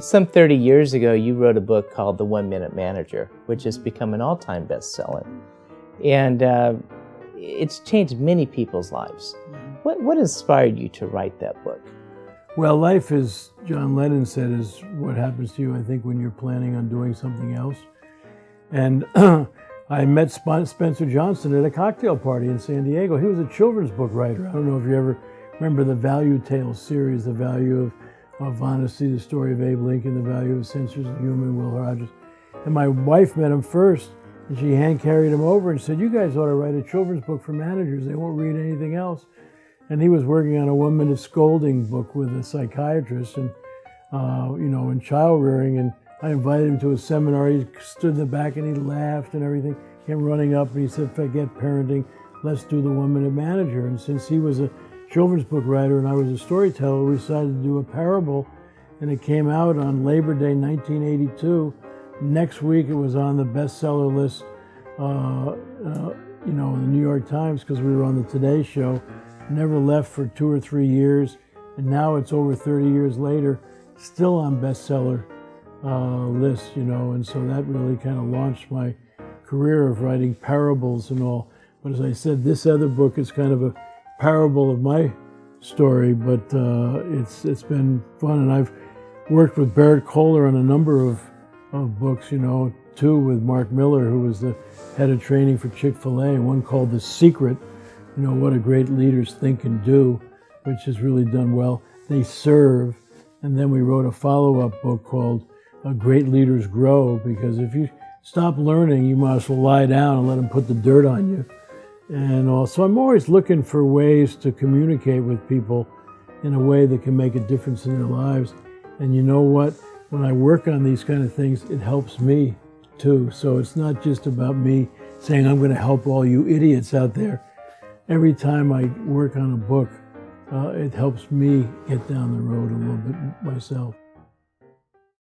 Some 30 years ago, you wrote a book called The 1 Minute Manager, which has become an all-time bestseller. And it's changed many people's lives. What inspired you to write that book? Well, life, as John Lennon said, is what happens to you, I think, when you're planning on doing something else. And I met Spencer Johnson at a cocktail party in San Diego. He was a children's book writer. I don't know if you ever remember the Value Tales series, The Value of Honesty, the story of Abe Lincoln, The Value of Censors of Humor, Will Rogers. And my wife met him first, and she hand-carried him over and said, "You guys ought to write a children's book for managers. They won't read anything else." And he was working on a 1-minute scolding book with a psychiatrist and, in child rearing. And I invited him to a seminar. He stood in the back and he laughed and everything. Came running up and he said, "Forget parenting, let's do the 1-minute manager." And since he was a children's book writer and I was a storyteller, we decided to do a parable. And it came out on Labor Day 1982. Next week it was on the bestseller list, in the New York Times, because we were on the Today Show. Never left for 2 or 3 years, and now it's over 30 years later, still on bestseller list, and so that really kind of launched my career of writing parables and all. But as I said, this other book is kind of a parable of my story, but it's been fun, and I've worked with Barrett Kohler on a number of books, 2 with Mark Miller, who was the head of training for Chick-fil-A, and one called The Secret, what a great leaders think and do, which has really done well. They serve. And then we wrote a follow-up book called Great Leaders Grow, because if you stop learning, you might as well lie down and let them put the dirt on you. And also, I'm always looking for ways to communicate with people in a way that can make a difference in their lives. And you know what? When I work on these kind of things, it helps me too. So it's not just about me saying, I'm going to help all you idiots out there. Every time I work on a book, it helps me get down the road a little bit myself.